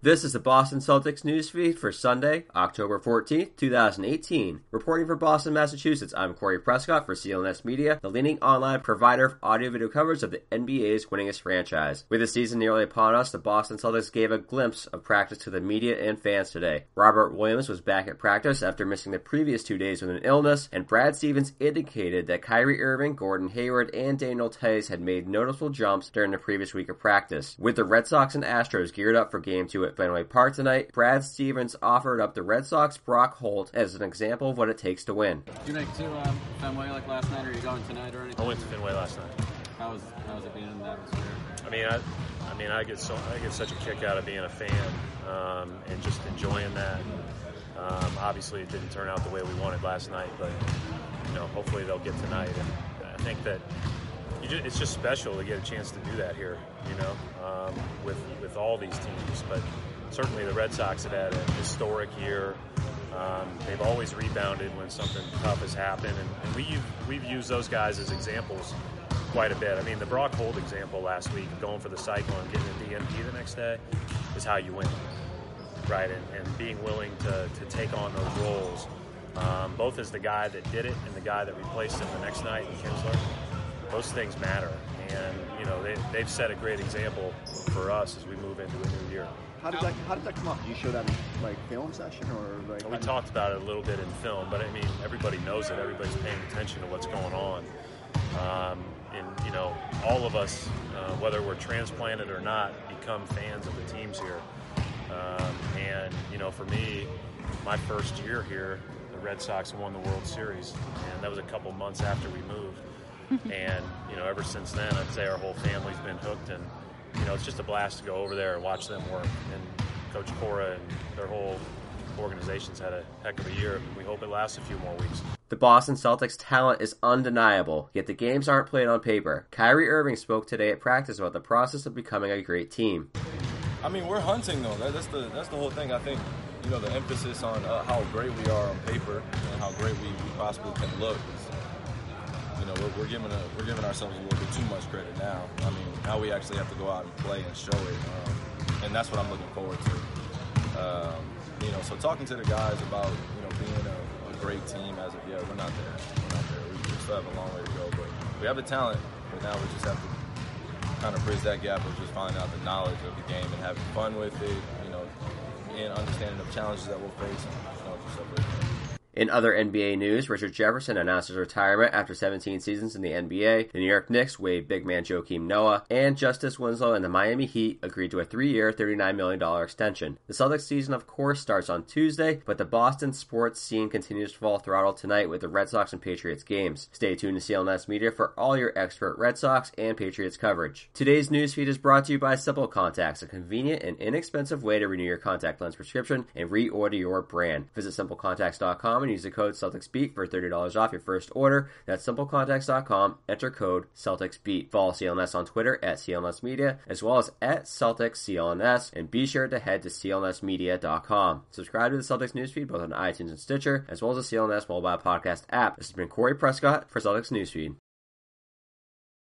This is the Boston Celtics newsfeed for Sunday, October 14th, 2018. Reporting from Boston, Massachusetts, I'm Corey Prescott for CLNS Media, the leading online provider of audio-video coverage of the NBA's winningest franchise. With the season nearly upon us, the Boston Celtics gave a glimpse of practice to the media and fans today. Robert Williams was back at practice after missing the previous 2 days with an illness, and Brad Stevens indicated that Kyrie Irving, Gordon Hayward, and Daniel Tice had made noticeable jumps during the previous week of practice. With the Red Sox and Astros geared up for Game 2 at Fenway Park tonight, Brad Stevens offered up the Red Sox Brock Holt as an example of what it takes to win. Did you make it to Fenway like last night, or are you going tonight or anything? I went to Fenway last night. How was it being in the atmosphere? I get such a kick out of being a fan and just enjoying that. Obviously, it didn't turn out the way we wanted last night, but hopefully they'll get tonight. And I think that it's just special to get a chance to do that here, with all these teams. But certainly the Red Sox have had a historic year. They've always rebounded when something tough has happened, and we've used those guys as examples quite a bit. I mean, the Brock Holt example last week, going for the cycle and getting a DNP the next day, is how you win, right? And being willing to take on those roles, both as the guy that did it and the guy that replaced him the next night in Kinsler. Those things matter, and they've set a great example for us as we move into a new year. How did that come up? Did you show that in film session or like? We talked about it a little bit in film, but I mean everybody knows it. Everybody's paying attention to what's going on, and all of us, whether we're transplanted or not, become fans of the teams here. And for me, my first year here, the Red Sox won the World Series, and that was a couple months after we moved. And ever since then, I'd say our whole family's been hooked, and it's just a blast to go over there and watch them work. And Coach Cora and their whole organization's had a heck of a year. We hope it lasts a few more weeks. The Boston Celtics' talent is undeniable, yet the games aren't played on paper. Kyrie Irving spoke today at practice about the process of becoming a great team. I mean, we're hunting though. That's the whole thing. I think the emphasis on how great we are on paper and how great we possibly can look. We're giving ourselves a little bit too much credit now. I mean, now we actually have to go out and play and show it, and that's what I'm looking forward to. So talking to the guys about being a great team as of yet, we're not there. We still have a long way to go, but we have the talent. But now we just have to kind of bridge that gap of just finding out the knowledge of the game and having fun with it, and understanding the challenges that we'll face, and just stuff like that. In other NBA news, Richard Jefferson announced his retirement after 17 seasons in the NBA. The New York Knicks waived big man Joakim Noah, and Justice Winslow and the Miami Heat agreed to a 3-year, $39 million extension. The Celtics season, of course, starts on Tuesday, but the Boston sports scene continues to fall throttle tonight with the Red Sox and Patriots games. Stay tuned to CLNS Media for all your expert Red Sox and Patriots coverage. Today's newsfeed is brought to you by Simple Contacts, a convenient and inexpensive way to renew your contact lens prescription and reorder your brand. Visit simplecontacts.com and use the code CelticsBeat for $30 off your first order. That's simplecontacts.com. Enter code CelticsBeat. Follow CLNS on Twitter at CLNS Media, as well as at CelticsCLNS, and be sure to head to clnsmedia.com. Subscribe to the Celtics newsfeed both on iTunes and Stitcher, as well as the CLNS mobile podcast app. This has been Corey Prescott for Celtics Newsfeed.